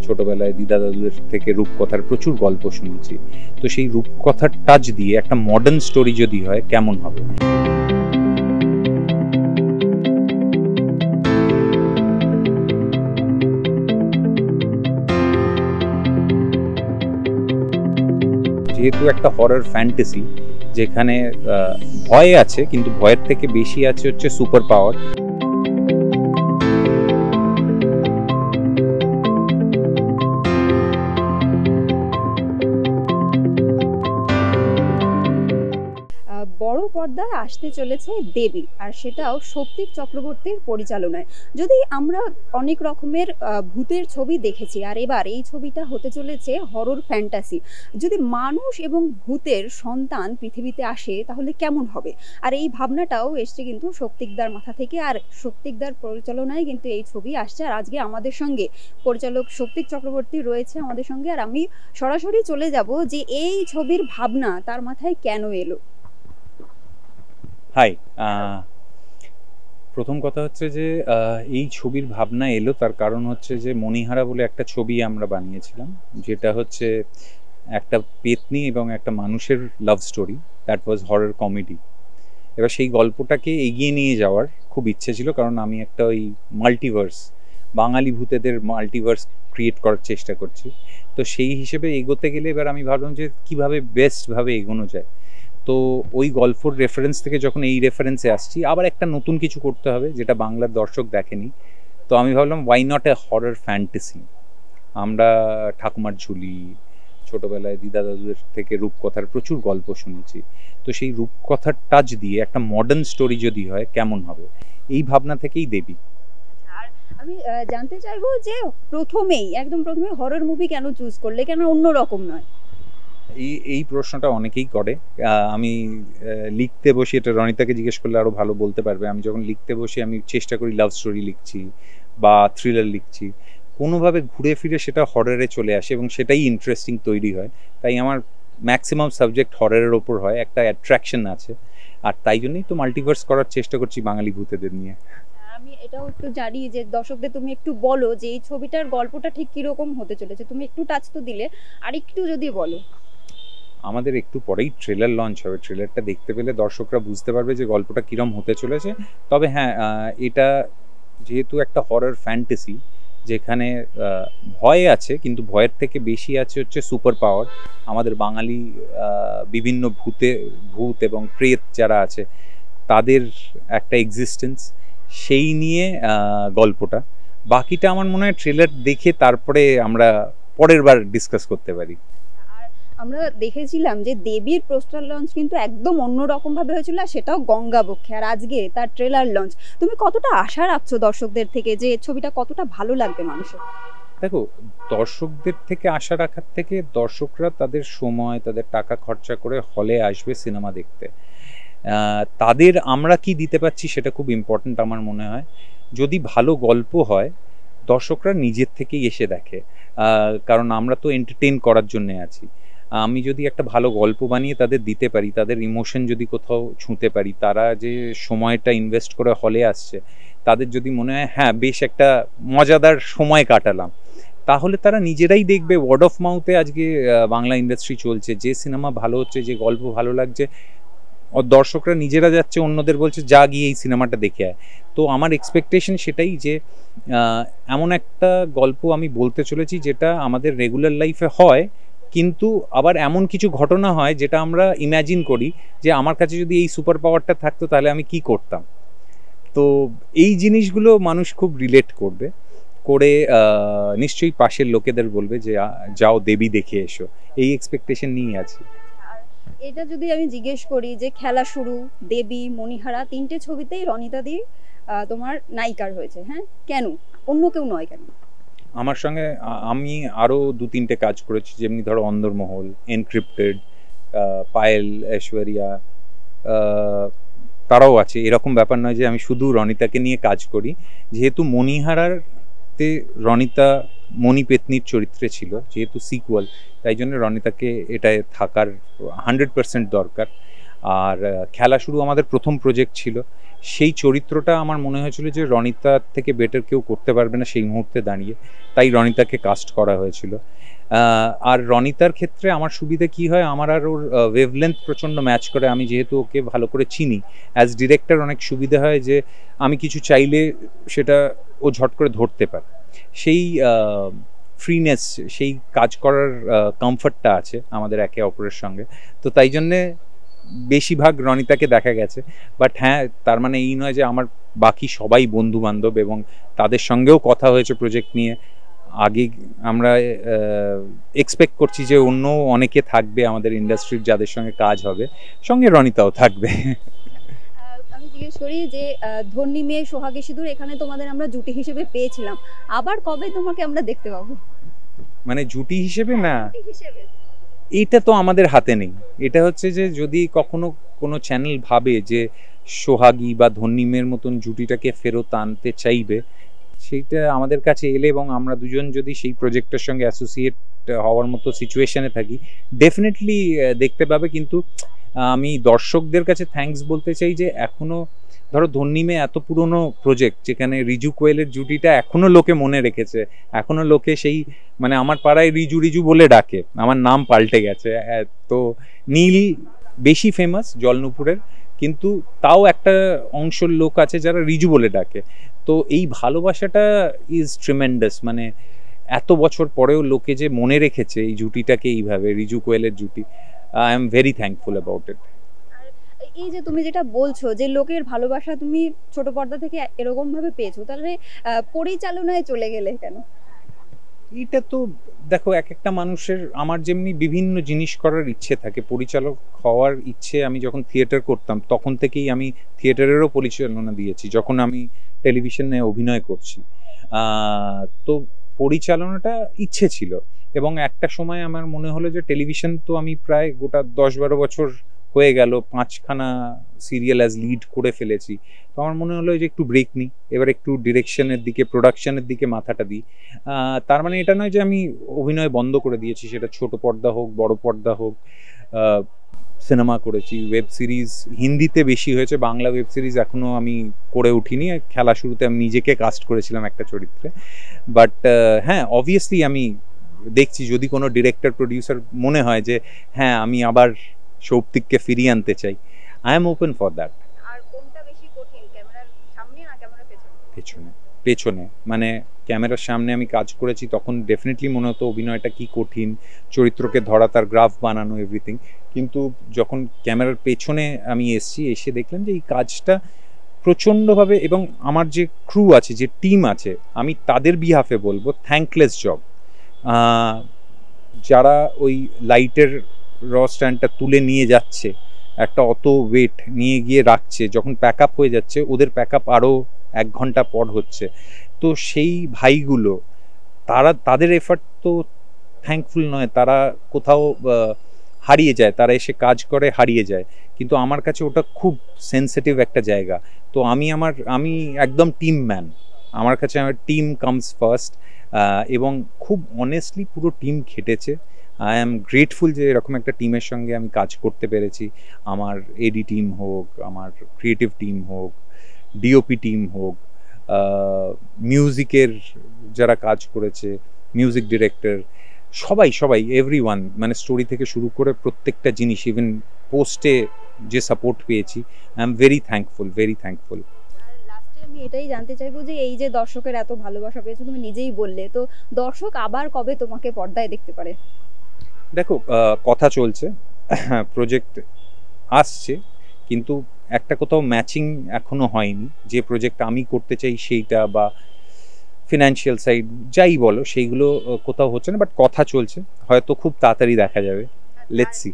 ছোটবেলায় দিদা দাদুদের থেকে রূপকথার প্রচুর গল্প শুনেছি। তো সেই রূপকথার টাচ দিয়ে একটা মডার্ন স্টোরি যদি হয় কেমন হবে? যেহেতু একটা হরর ফ্যান্টাসি, যেখানে ভয় আছে, কিন্তু ভয়ের থেকে বেশি আছে হচ্ছে সুপার পাওয়ার। বড় পর্দায় আসতে চলেছে দেবী, আর সেটাও সৌপ্তিক চক্রবর্তীর পরিচালনায়। যদি আমরা অনেক রকমের ভূতের ছবি দেখেছি, আর এবার এই ছবিটা হতে চলেছে হরর ফ্যান্টাসি। যদি মানুষ এবং ভূতের সন্তান পৃথিবীতে আসে তাহলে কেমন হবে? আর এই ভাবনাটাও এসছে কিন্তু সৌপ্তিকদার মাথা থেকে, আর সৌপ্তিকদার পরিচালনায় কিন্তু এই ছবি আসছে। আর আজকে আমাদের সঙ্গে পরিচালক সৌপ্তিক চক্রবর্তী রয়েছে আমাদের সঙ্গে, আর আমি সরাসরি চলে যাব যে এই ছবির ভাবনা তার মাথায় কেন এলো। হাই, প্রথম কথা হচ্ছে যে এই ছবির ভাবনা এলো তার কারণ হচ্ছে যে মণিহারা বলে একটা ছবি আমরা বানিয়েছিলাম, যেটা হচ্ছে একটা পেতনি এবং একটা মানুষের love story. That was horror comedy. এবার সেই গল্পটাকে এগিয়ে নিয়ে যাওয়ার খুব ইচ্ছে ছিল, কারণ আমি একটা ওই মাল্টিভার্স, বাঙালি ভূতেদের মাল্টিভার্স ক্রিয়েট করার চেষ্টা করছি। তো সেই হিসেবে এগোতে গেলে এবার আমি ভাবলাম যে কীভাবে বেস্টভাবে এগোনো যায়। তো ওই গল্পর রেফারেন্স থেকে যখন এই রেফারেন্সে আসছি, আবার একটা নতুন কিছু করতে হবে যেটা বাংলার দর্শক দেখেনি। তো আমি ভাবলাম why not a horror fantasy. আমরা ঠাকুমার ঝুলি, ছোটবেলায় দিদা দাদুদের থেকে রূপকথার প্রচুর গল্প শুনেছি। তো সেই রূপকথার টাচ দিয়ে একটা মডার্ন স্টোরি যদি হয় কেমন হবে, এই ভাবনা থেকেই দেবী। আর আমি জানতে চাইবো যে একদম প্রথমে হরর মুভি কেন চুজ করলে, কেন অন্য রকম নয়? এই প্রশ্নটা অনেকেই করে। আমি লিখতে বসি, এটা রনিতাকে জিজ্ঞেস করলে আরও ভালো বলতে পারবে। আমি যখন লিখতে বসি আমি চেষ্টা করি লাভ স্টোরি লিখছি বা থ্রিলার লিখছি, কোনোভাবে ঘুরে ফিরে সেটা হররে চলে আসে এবং সেটাই ইন্টারেস্টিং তৈরি হয়। তাই আমার ম্যাক্সিমাম সাবজেক্ট হররের ওপর হয়, একটা অ্যাট্রাকশন আছে। আর তাই জন্যই তো মাল্টিভার্স করার চেষ্টা করছি বাঙালি ভূতেদের নিয়ে। আমি এটাও একটু জানি যে দর্শকদের তুমি একটু বলো যে এই ছবিটার গল্পটা ঠিক কিরকম হতে চলেছে। তুমি একটু টাচ তো দিলে, আর একটু যদি বলো। আমাদের একটু পরেই ট্রেলার লঞ্চ হবে। ট্রেলারটা দেখতে পেলে দর্শকরা বুঝতে পারবে যে গল্পটা কীরকম হতে চলেছে। তবে হ্যাঁ, এটা যেহেতু একটা হরর ফ্যান্টাসি, যেখানে ভয় আছে, কিন্তু ভয়ের থেকে বেশি আছে হচ্ছে সুপার পাওয়ার। আমাদের বাঙালি বিভিন্ন ভূত এবং প্রেত যারা আছে, তাদের একটা এক্সিস্টেন্স, সেই নিয়ে গল্পটা। বাকিটা আমার মনে হয় ট্রেলার দেখে তারপরে আমরা পরের বার ডিসকাস করতে পারি। আমরা দেখেছিলাম যে দেবীর পোস্টার লঞ্চ কিন্তু একদম অন্যরকম ভাবে হয়েছিল, আর সেটাও গঙ্গাবক্ষে। আর আজকে তার ট্রেলার লঞ্চ, তুমি কতটা আশা রাখছো দর্শকদের থেকে যে ছবিটা কতটা ভালো লাগবে মানুষের? দেখো, দর্শকদের থেকে আশা রাখার থেকে দর্শকরা তাদের সময়, তাদের টাকা খরচা করে হলে আসবে সিনেমা দেখতে। তাদের আমরা কি দিতে পারছি সেটা খুব ইম্পর্ট্যান্ট আমার মনে হয়। যদি ভালো গল্প হয়, দর্শকরা নিজের থেকেই এসে দেখে, কারণ আমরা তো এন্টারটেইন করার জন্যে আছি। আমি যদি একটা ভালো গল্প বানিয়ে তাদের দিতে পারি, তাদের ইমোশন যদি কোথাও ছুঁতে পারি, তারা যে সময়টা ইনভেস্ট করে হলে আসছে, তাদের যদি মনে হয় হ্যাঁ বেশ একটা মজাদার সময় কাটালাম, তাহলে তারা নিজেরাই দেখবে। ওয়ার্ড অফ মাউথে আজকে বাংলা ইন্ডাস্ট্রি চলছে। যে সিনেমা ভালো হচ্ছে, যে গল্প ভালো লাগছে, দর্শকরা নিজেরা যাচ্ছে, অন্যদের বলছে যা গিয়ে এই সিনেমাটা দেখে আয়। তো আমার এক্সপেকটেশন সেটাই যে এমন একটা গল্প আমি বলতে চলেছি যেটা আমাদের রেগুলার লাইফে হয়, কিন্তু আবার এমন কিছু ঘটনা হয় যেটা আমরা ইম্যাজিন করি যে আমার কাছে যদি এই সুপার পাওয়ারটা থাকতো তাহলে আমি কি করতাম। তো এই জিনিসগুলো মানুষ খুব রিলেট করবে, করে নিশ্চয়ই পাশের লোকেদের বলবে যে যাও দেবী দেখে এসো। এই এক্সপেকটেশন নিয়ে আছি। এটা যদি আমি জিজ্ঞেস করি যে খেলা শুরু, দেবী, মণিহারা তিনটে ছবিতেই রনিতা দি তোমার নায়িকার হয়েছে, হ্যাঁ কেন? অন্য কেউ নয় কেন? আমার সঙ্গে আমি আরও 2-3টে কাজ করেছি, যেমনি ধরো অন্দরমহল, এনক্রিপ্টেড, পায়েল, ঐশ্বরিয়া, তারাও আছে। এরকম ব্যাপার নয় যে আমি শুধু রনিতাকে নিয়ে কাজ করি। যেহেতু মণিহারাতে রনিতা মণি পেতনির চরিত্রে ছিল, যেহেতু সিকুয়াল, তাই জন্য রনিতাকে এটায় থাকার 100% দরকার। আর খেলা শুরু আমাদের প্রথম প্রজেক্ট ছিল। সেই চরিত্রটা আমার মনে হয়েছিল যে রনিতার থেকে বেটার কেউ করতে পারবে না সেই মুহূর্তে দাঁড়িয়ে, তাই রনিতাকে কাস্ট করা হয়েছিল। আর রনিতার ক্ষেত্রে আমার সুবিধা কি হয়, আমার আর ওর ওয়েভলেন্থ প্রচণ্ড ম্যাচ করে, আমি যেহেতু ওকে ভালো করে চিনি অ্যাজ ডিরেক্টর, অনেক সুবিধা হয় যে আমি কিছু চাইলে সেটা ও ঝট করে ধরতে পারে, সেই ফ্রিনেস, সেই কাজ করার কমফর্টটা আছে আমাদের একে অপরের সঙ্গে। তো তাই জন্যে বেশিরভাগ রনিতাকে দেখা গেছে। বাট হ্যাঁ, তার মানে এই নয় যে আমার বাকি সবাই বন্ধু বান্ধব, এবং তাদের সঙ্গেও কথা হয়েছে প্রজেক্ট নিয়ে। আগে আমরা এক্সপেক্ট করছি যে অন্য অনেকে থাকবে আমাদের ইন্ডাস্ট্রির যাদের সঙ্গে কাজ হবে, সঙ্গে রনিতাও থাকবে। আমি জিজ্ঞেস করি যে ধন্যী মেয়ে সোহাগী সিঁদুর এখানে তোমাদের আমরা জুটি হিসেবে পেয়েছিলাম, আবার কবে তোমাকে আমরা দেখতে পাবো? মানে জুটি হিসেবে না, জুটি হিসেবে এটা তো আমাদের হাতে নেই। এটা হচ্ছে যে যদি কখনো কোনো চ্যানেল ভাবে যে সোহাগী বা ধন্যী মেয়ের মতন জুটিটাকে ফেরত আনতে চাইবে, সেইটা আমাদের কাছে এলে এবং আমরা দুজন যদি সেই প্রজেক্টের সঙ্গে অ্যাসোসিয়েট হওয়ার মতো সিচুয়েশনে থাকি, ডেফিনেটলি দেখতে পাবে। কিন্তু আমি দর্শকদের কাছে থ্যাঙ্কস বলতে চাই যে এখনো ধরো ধন্যী মেয়ে এত পুরনো প্রজেক্ট, যেখানে রিজু কোয়েলের জুটিটা এখনো লোকে মনে রেখেছে, এখনো লোকে সেই মানে আমার পাড়ায় রিজু রিজু বলে ডাকে, আমার নাম পাল্টে গেছে। তো নীল বেশি ফেমাস জলনুপুরের, কিন্তু তাও একটা অংশের লোক আছে যারা রিজু বলে ডাকে। তো এই ভালোবাসাটা ইজ ট্রিমেন্ডাস, মানে এত বছর পরেও লোকে যে মনে রেখেছে এই জুটিটাকে এইভাবে, রিজু কোয়েলের জুটি, I am very thankful about it. এই যে তুমি যেটা বলছো যে লোকের ভালোবাসা তুমি ছোট পর্দা থেকে এরকম ভাবে পেয়েছো, তাহলে পরিচালনায় চলে গেলে কেন? এটা তো দেখো, এক একটা মানুষের, আমার যেমনি বিভিন্ন জিনিস করার ইচ্ছে থাকে, পরিচালক হওয়ার ইচ্ছে আমি যখন থিয়েটার করতাম তখন থেকেই আমি থিয়েটারেরও পরিচালনা দিয়েছি, যখন আমি টেলিভিশনে অভিনয় করছি। তো পরিচালনাটা ইচ্ছে ছিল, এবং একটা সময় আমার মনে হলো যে টেলিভিশন তো আমি প্রায় গোটা 10-12 বছর হয়ে গেল, 5খানা সিরিয়াল অ্যাজ লিড করে ফেলেছি। তো আমার মনে হলো যে একটু ব্রেক নিই, এবার একটু ডিরেকশনের দিকে, প্রোডাকশনের দিকে মাথাটা দিই। তার মানে এটা নয় যে আমি অভিনয় বন্ধ করে দিয়েছি, সেটা ছোট পর্দা হোক, বড় পর্দা হোক। সিনেমা করেছি, ওয়েব সিরিজ হিন্দিতে বেশি হয়েছে, বাংলা ওয়েব সিরিজ এখনও আমি করে উঠিনি। খেলা শুরুতে আমি নিজেকে কাস্ট করেছিলাম একটা চরিত্রে। বাট হ্যাঁ, অবভিয়াসলি আমি দেখছি যদি কোনো ডিরেক্টর প্রডিউসার মনে হয় যে হ্যাঁ আমি আবার সৌপ্তিককে ফিরিয়ে আনতে চাই, I am open for that. আর কোনটা বেশি কঠিন, ক্যামেরার সামনে না ক্যামেরার পেছনে? পেছনে, পেছনে, মানে ক্যামেরার সামনে আমি কাজ করেছি তখন ডেফিনেটলি মনে হতো অভিনয়টা কি কঠিন, চরিত্রকে ধরা, তার গ্রাফ বানানো, এভরিথিং। কিন্তু যখন ক্যামেরার পেছনে আমি এসে দেখলাম যে এই কাজটা প্রচণ্ডভাবে, এবং আমার যে ক্রু আছে, যে টিম আছে, আমি তাদের বিহাফে বলবো থ্যাঙ্কলেস জব। যারা ওই লাইটের স্ট্যান্ডটা তুলে নিয়ে যাচ্ছে, একটা অত ওয়েট নিয়ে গিয়ে রাখছে, যখন প্যাক আপ হয়ে যাচ্ছে, ওদের প্যাক আপ আরও 1 ঘন্টা পর হচ্ছে। তো সেই ভাইগুলো, তাদের এফার্ট তো থ্যাঙ্কফুল নয়, তারা কোথাও হারিয়ে যায়, তারা এসে কাজ করে হারিয়ে যায়, কিন্তু আমার কাছে ওটা খুব সেন্সিটিভ একটা জায়গা। তো আমি একদম টিম ম্যান, আমার কাছে আমার টিম কামস ফার্স্ট, এবং খুব অনেস্টলি পুরো টিম খেটেছে। আই অ্যাম গ্রেটফুল যে এরকম একটা টিমের সঙ্গে আমি কাজ করতে পেরেছি। আমার এডি টিম হোক, আমার ক্রিয়েটিভ টিম হোক, ডিওপি টিম হোক, মিউজিকের যারা কাজ করেছে, মিউজিক ডিরেক্টর, সবাই এভরিওয়ান, মানে স্টোরি থেকে শুরু করে প্রত্যেকটা জিনিস, ইভেন পোস্টে যে সাপোর্ট পেয়েছি, আই এম ভেরি থ্যাঙ্কফুল। আমি এটাই জানতে চাইবো যে এই যে দর্শকের এত ভালোবাসা পেয়েছো, তুমি নিজেই বললে, তো দর্শক আবার কবে তোমাকে পর্দায় দেখতে পারে? দেখো, কথা চলছে, প্রজেক্ট আসছে, কিন্তু একটা কোথাও ম্যাচিং এখনো হয়নি। যে প্রজেক্ট আমি করতে চাই সেইটা, বা ফিনান্সিয়াল সাইড যাই বলো, সেইগুলো কোথাও হচ্ছে না, বাট কথা চলছে, হয়তো খুব তাড়াতাড়ি দেখা যাবে। Let's see.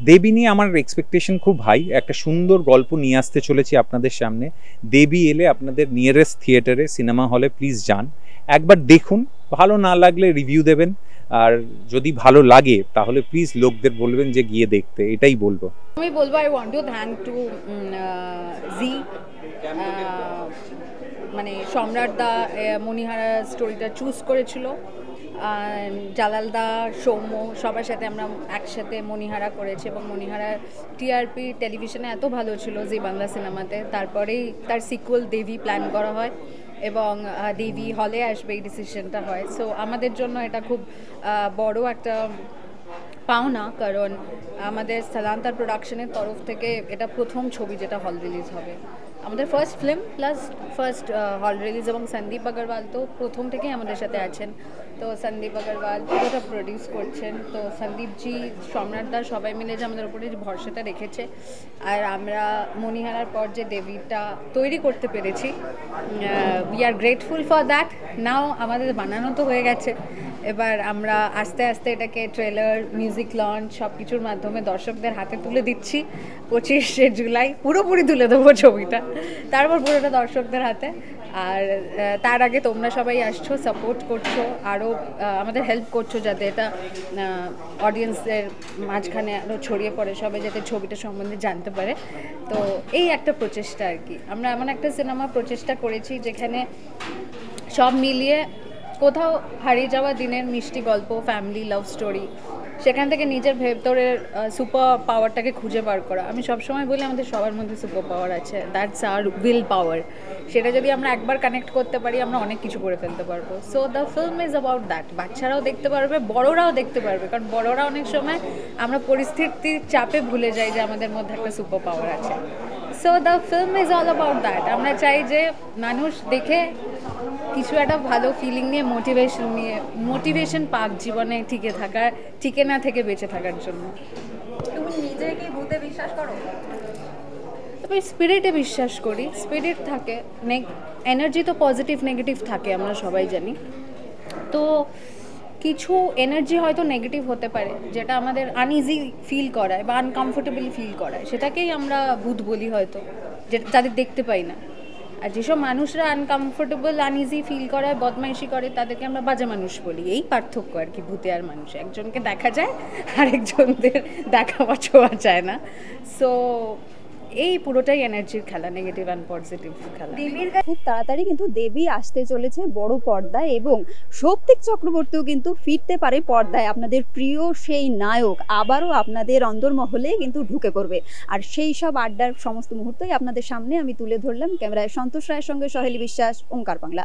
দেবী নিয়ে আমার এক্সপেকটেশন খুব হাই, একটা সুন্দর গল্প নিয়ে আসতে চলেছি আপনাদের সামনে। দেবী এলে আপনাদের নিয়ারেস্ট থিয়েটারে, সিনেমা হলে প্লিজ যান, একবার দেখুন, ভালো না লাগলে রিভিউ দেবেন, আর যদি ভালো লাগে তাহলে প্লিজ লোকদের বলবেন যে গিয়ে দেখতে, এটাই বলবো। আমি বলবো I want to thank to Zee, মানে সম্রাট দা মণিহারা স্টোরিটা চুজ করেছিল, জালাল দা, সৌম্য সবার সাথে আমরা একসাথে মণিহারা করেছি এবং মণিহারার টিআরপি টেলিভিশনে এত ভালো ছিল জি বাংলা সিনেমাতে, তারপরেই তার সিকুয়েল দেবী প্ল্যান করা হয় এবং দেবী হলে আসবে এই ডিসিশনটা হয়। সো আমাদের জন্য এটা খুব বড় একটা পাওনা, কারণ আমাদের স্থলান্তর প্রোডাকশনের তরফ থেকে এটা প্রথম ছবি যেটা হল রিলিজ হবে, আমাদের ফার্স্ট ফিল্ম প্লাস ফার্স্ট হল রিলিজ, এবং সন্দীপ আগরওয়াল তো প্রথম থেকেই আমাদের সাথে আছেন। তো সন্দীপ আগরওয়াল পুরোটা প্রডিউস করছেন। তো সন্দীপজি, সম্রাটদার সবাই মিলে যে আমাদের উপরে যে ভরসাটা রেখেছে, আর আমরা মণিহারার পর যে দেবীটা তৈরি করতে পেরেছি, we are grateful for that. Now আমাদের বানানো তো হয়ে গেছে, এবার আমরা আস্তে আস্তে এটাকে ট্রেলার, মিউজিক লঞ্চ সব কিছুর মাধ্যমে দর্শকদের হাতে তুলে দিচ্ছি। 25শে জুলাই পুরোপুরি তুলে দেবো ছবিটা, তারপর পুরোটা দর্শকদের হাতে। আর তার আগে তোমরা সবাই আসছো, সাপোর্ট করছো, আরও আমাদের হেল্প করছো যাতে এটা অডিয়েন্সদের মাঝখানে আরও ছড়িয়ে পড়ে, সবাই যাতে ছবিটা সম্বন্ধে জানতে পারে। তো এই একটা প্রচেষ্টা আর কি, আমরা এমন একটা সিনেমা প্রচেষ্টা করেছি যেখানে সব মিলিয়ে কোথাও হারিয়ে যাওয়া দিনের মিষ্টি গল্প, ফ্যামিলি, লাভ স্টোরি, সেখান থেকে নিজের ভেতরের সুপার পাওয়ারটাকে খুঁজে বার করা। আমি সবসময় বলি আমাদের সবার মধ্যে সুপার পাওয়ার আছে, দ্যাটস আওয়ার উইল পাওয়ার। সেটা যদি আমরা একবার কানেক্ট করতে পারি, আমরা অনেক কিছু করে ফেলতে পারবো। So the film is about that. বাচ্চারাও দেখতে পারবে, বড়রাও দেখতে পারবে, কারণ বড়রা অনেক সময় আমরা পরিস্থিতির চাপে ভুলে যাই যে আমাদের মধ্যে একটা সুপার পাওয়ার আছে। So the film is all about that. আমরা চাই যে মানুষ দেখে কিছু একটা ভালো ফিলিং নিয়ে, মোটিভেশন পাক জীবনে টিকে না থেকে বেঁচে থাকার জন্য। তুমি নিজে কি ভূতে বিশ্বাস করো? তবে স্পিরিটে বিশ্বাস করি, স্পিরিট থাকে, এনার্জি তো পজিটিভ নেগেটিভ থাকে, আমরা সবাই জানি। তো কিছু এনার্জি হয়তো নেগেটিভ হতে পারে, যেটা আমাদের আনইজি ফিল করায় বা আনকমফোর্টেবল ফিল করায়, সেটাকেই আমরা ভূত বলি হয়তো, যাদের দেখতে পাই না। আর যেসব মানুষরা আনকমফোর্টেবল, আনইজি ফিল করায়, বদমাইশি করে, তাদেরকে আমরা বাজে মানুষ বলি। এই পার্থক্য আর কি ভূতে আর মানুষ, একজনকে দেখা যায় আর একজনদের দেখা বা ছোঁয়া যায় না। সো এই পুরোটাই এনার্জির খেলা, নেগেটিভ অ্যান্ড পজিটিভ খেলা। খুব তাড়াতাড়ি কিন্তু দেবী আসতে চলেছে বড় পর্দায়, এবং সৌপ্তিক চক্রবর্তীও কিন্তু ফিরতে পারে পর্দায়। আপনাদের প্রিয় সেই নায়ক আবারও আপনাদের অন্দরমহলে কিন্তু ঢুকে পড়বে, আর সেই সব আড্ডার সমস্ত মুহূর্তই আপনাদের সামনে আমি তুলে ধরলাম। ক্যামেরায় সন্তোষ রায়ের সঙ্গে সহেলি বিশ্বাস, ওঙ্কার বাংলা।